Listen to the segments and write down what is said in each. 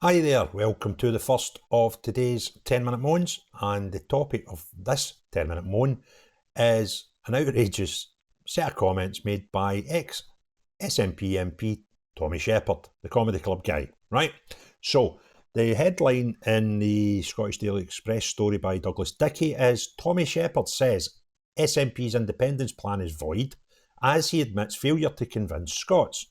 Hi there, welcome to the first of today's 10-minute moans, and the topic of this 10-minute moan is an outrageous set of comments made by ex-SNP MP Tommy Sheppard, the comedy club guy, right? So, the headline in the Scottish Daily Express story by Douglas Dickey is Tommy Sheppard says SNP's independence plan is void as he admits failure to convince Scots.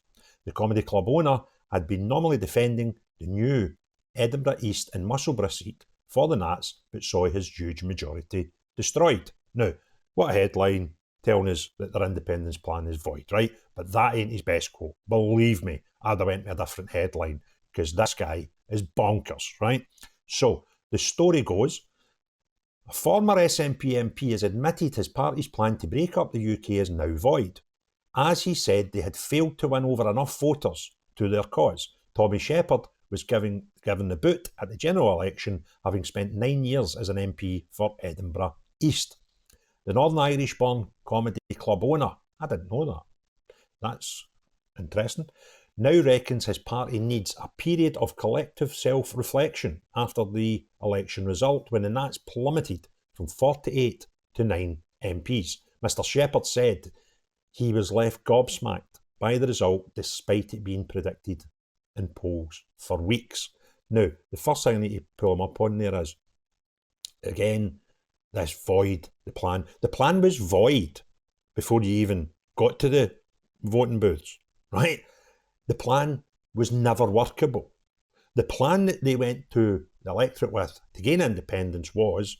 The comedy club owner had been nominally defending the new Edinburgh East and Musselburgh seat for the Nats, but saw his huge majority destroyed. Now, what a headline telling us that their independence plan is void, right? But that ain't his best quote. Believe me, I'd have went with a different headline, because this guy is bonkers, right? So, the story goes, a former SNP MP has admitted his party's plan to break up the UK is now void. As he said, they had failed to win over enough voters to their cause. Tommy Sheppard was given the boot at the general election, having spent 9 years as an MP for Edinburgh East. The Northern Irish-born comedy club owner, I didn't know that, that's interesting, now reckons his party needs a period of collective self-reflection after the election result when the Nats plummeted from 48 to 9 MPs. Mr Sheppard said he was left gobsmacked by the result despite it being predicted in polls for weeks. Now, the first thing I need to pull him up on there is, again, this void, the plan. The plan was void before you even got to the voting booths, right? The plan was never workable. The plan that they went to the electorate with to gain independence was,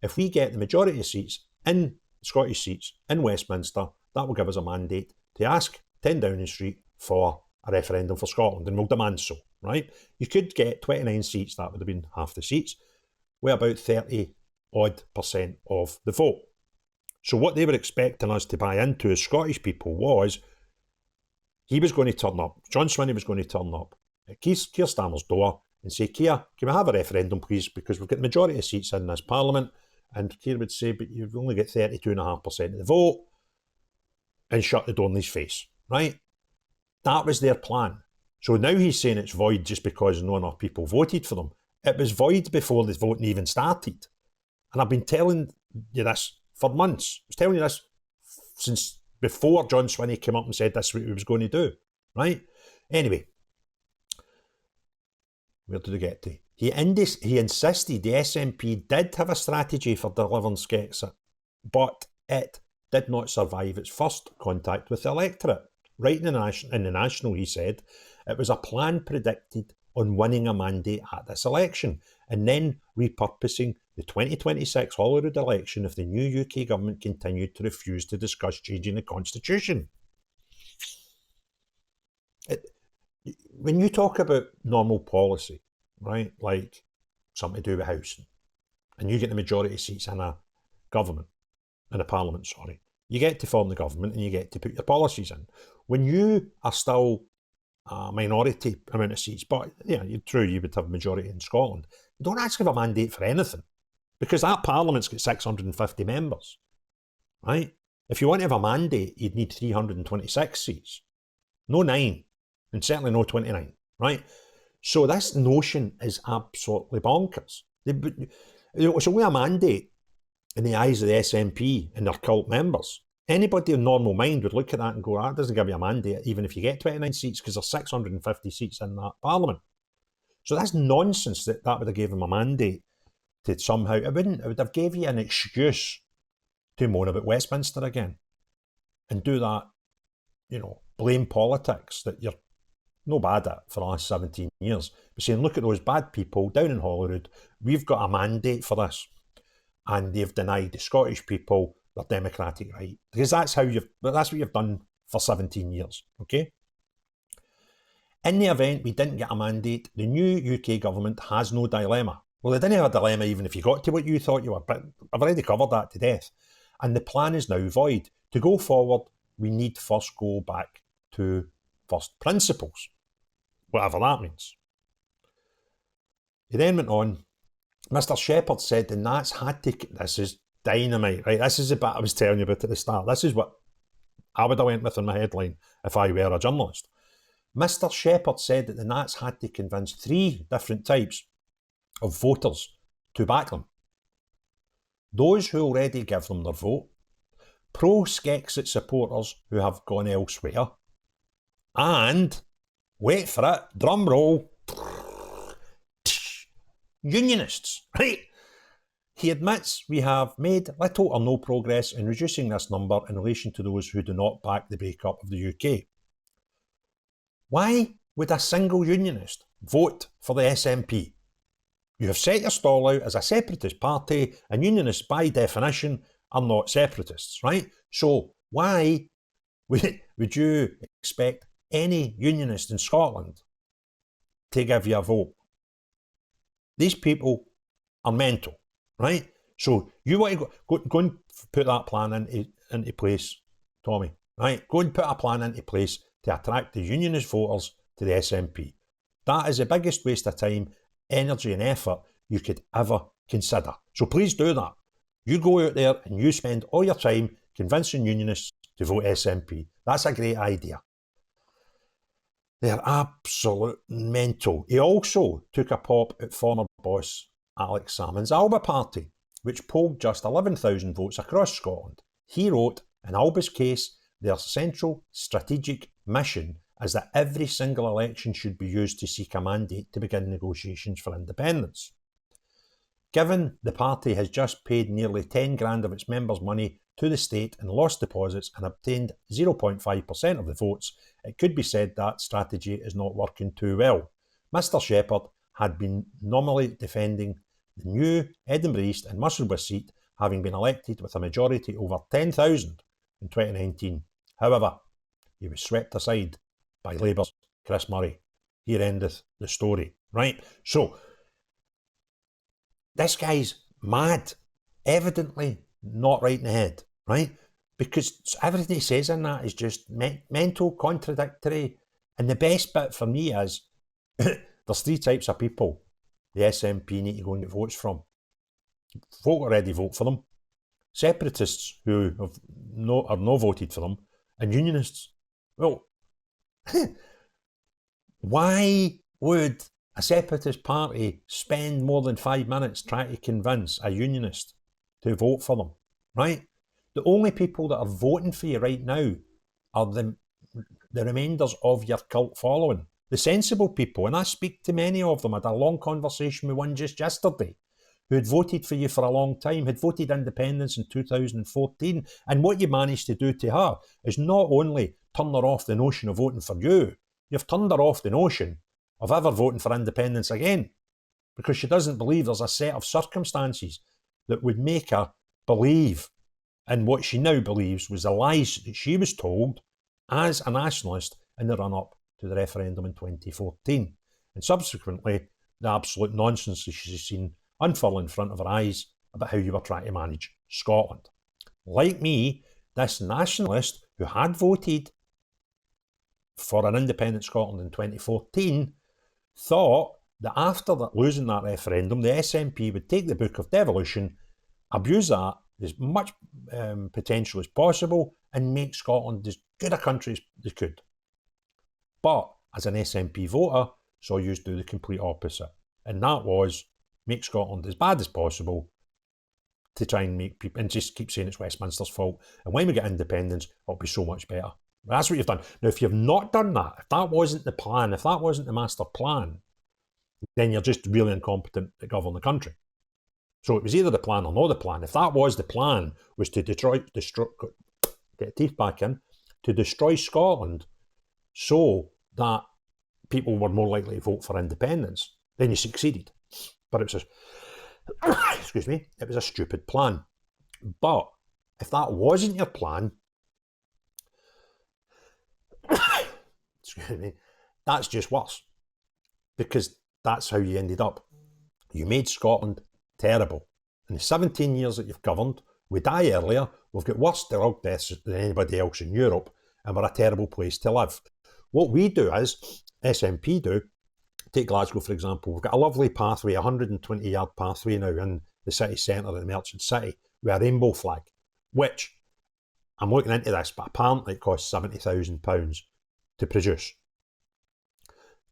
if we get the majority of seats in Scottish seats in Westminster, that will give us a mandate to ask 10 Downing Street for a referendum for Scotland, and we'll demand so, right? You could get 29 seats, that would have been half the seats, with about 30% of the vote. So what they were expecting us to buy into as Scottish people was, he was going to turn up, John Swinney was going to turn up at Keir Starmer's door and say, Keir, can we have a referendum please, because we've got the majority of seats in this parliament, and Keir would say, but you've only got 32.5% of the vote, and shut the door in his face, right? That was their plan. So now he's saying it's void just because not enough people voted for them. It was void before the voting even started. And I've been telling you this for months. I was telling you this since before John Swinney came up and said that's what he was going to do, right? Anyway, where did I get to? He insisted the SNP did have a strategy for delivering Skexit, but it did not survive its first contact with the electorate. Writing in the National, he said, it was a plan predicted on winning a mandate at this election, and then repurposing the 2026 Holyrood election if the new UK government continued to refuse to discuss changing the constitution. When you talk about normal policy, right, like something to do with housing, and you get the majority of seats in a government, in a parliament, sorry, you get to form the government and you get to put your policies in. When you are still a minority amount of seats, but yeah, you're true, you would have a majority in Scotland, you don't actually have a mandate for anything, because that parliament's got 650 members, right? If you want to have a mandate, you'd need 326 seats, no 9, and certainly no 29, right? So this notion is absolutely bonkers. It's only a mandate in the eyes of the SNP and their cult members. Anybody of normal mind would look at that and go, that doesn't give you a mandate even if you get 29 seats, because there's 650 seats in that parliament. So that's nonsense that would have given them a mandate to somehow, it would have gave you an excuse to moan about Westminster again and do that, blame politics that you're no bad at for the last 17 years. But saying, look at those bad people down in Holyrood, we've got a mandate for this. And they've denied the Scottish people their democratic right. Because that's what you've done for 17 years, okay? In the event we didn't get a mandate, the new UK government has no dilemma. Well, they didn't have a dilemma even if you got to what you thought you were, but I've already covered that to death. And the plan is now void. To go forward, we need first go back to first principles, whatever that means. He then went on, Mr Sheppard said the Nats had to, this is dynamite, right? This is the bit I was telling you about at the start. This is what I would have went with in my headline if I were a journalist. Mr Sheppard said that the Nats had to convince 3 different types of voters to back them. Those who already give them their vote, pro-Skexit supporters who have gone elsewhere, and, wait for it, drum roll, Unionists, right? He admits we have made little or no progress in reducing this number in relation to those who do not back the breakup of the UK. Why would a single unionist vote for the SNP? You have set your stall out as a separatist party, and unionists by definition are not separatists, right? So why would you expect any unionist in Scotland to give you a vote? These people are mental, right? So you want to go and put that plan into place, Tommy, right? Go and put a plan into place to attract the unionist voters to the SNP. That is the biggest waste of time, energy and effort you could ever consider. So please do that. You go out there and you spend all your time convincing unionists to vote SNP. That's a great idea. They're absolute mental. He also took a pop at former boss Alex Salmond's Alba party, which polled just 11,000 votes across Scotland. He wrote, in Alba's case, their central strategic mission is that every single election should be used to seek a mandate to begin negotiations for independence. Given the party has just paid nearly 10 grand of its members' money to the state in lost deposits and obtained 0.5% of the votes, it could be said that strategy is not working too well. Mr Sheppard had been nominally defending the new Edinburgh East and Musselburgh seat, having been elected with a majority over 10,000 in 2019. However, he was swept aside by Labour's Chris Murray. Here endeth the story, right? So, this guy's mad, evidently not right in the head, right? Because everything he says in that is just mental, contradictory. And the best bit for me is there's 3 types of people the SNP need to go and get votes from. Folk already vote for them, separatists who have no voted for them, and unionists. Well, why would a separatist party spend more than 5 minutes trying to convince a unionist to vote for them, right? The only people that are voting for you right now are the remainders of your cult following. The sensible people, and I speak to many of them. I had a long conversation with one just yesterday who had voted for you for a long time, had voted independence in 2014, and what you managed to do to her is not only turn her off the notion of voting for you, you've turned her off the notion of ever voting for independence again, because she doesn't believe there's a set of circumstances that would make her believe in what she now believes was the lies that she was told as a nationalist in the run-up to the referendum in 2014, and subsequently the absolute nonsense that she's seen unfurl in front of her eyes about how you were trying to manage Scotland. Like me, this nationalist who had voted for an independent Scotland in 2014 thought that after losing that referendum, the SNP would take the book of devolution, abuse that as much potential as possible, and make Scotland as good a country as they could. But as an SNP voter, saw you do the complete opposite, and that was make Scotland as bad as possible to try and make people, and just keep saying it's Westminster's fault, and when we get independence, it'll be so much better. That's what you've done. Now, if you've not done that, if that wasn't the plan, if that wasn't the master plan, then you're just really incompetent to govern the country. So it was either the plan or not the plan. If that was the plan, was to destroy, get teeth back in, to destroy Scotland so that people were more likely to vote for independence, then you succeeded. But it was excuse me, it was a stupid plan. But if that wasn't your plan, excuse me, that's just worse, because that's how you ended up. You made Scotland terrible. In the 17 years that you've governed, we die earlier, we've got worse drug deaths than anybody else in Europe, and we're a terrible place to live. What we do is, SNP do, take Glasgow for example, we've got a lovely pathway, a 120-yard pathway now in the city centre of the Merchant City with a rainbow flag, which, I'm looking into this, but apparently it costs £70,000 to produce.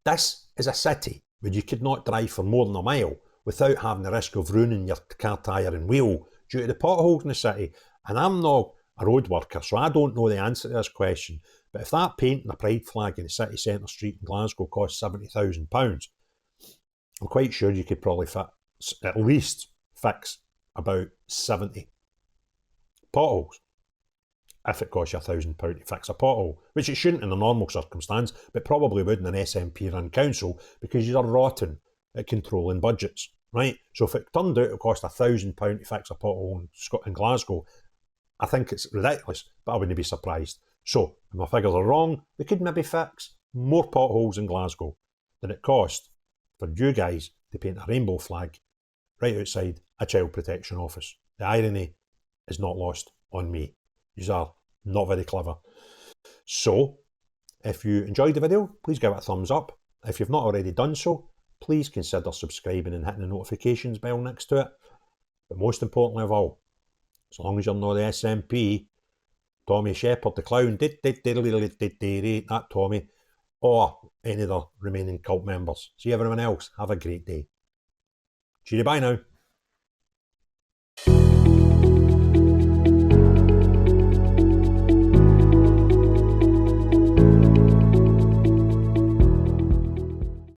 This is a city where you could not drive for more than a mile without having the risk of ruining your car tyre and wheel due to the potholes in the city. And I'm not a road worker, so I don't know the answer to this question. But if that painting a pride flag in the city centre street in Glasgow costs £70,000, I'm quite sure you could probably at least fix about 70 potholes if it costs you £1,000 to fix a pothole, which it shouldn't in a normal circumstance, but probably would in an SNP run council because you're rotten at controlling budgets, right? So if it turned out it cost £1,000 to fix a pothole in Glasgow, I think it's ridiculous, but I wouldn't be surprised. So if my figures are wrong, they could maybe fix more potholes in Glasgow than it cost for you guys to paint a rainbow flag right outside a child protection office. The irony is not lost on me. These are not very clever. So, if you enjoyed the video, please give it a thumbs up. If you've not already done so, please consider subscribing and hitting the notifications bell next to it. But most importantly of all, as long as you're not the SNP, Tommy Sheppard the clown, that Tommy, or any other remaining cult members. See everyone else, have a great day. Cheery bye now.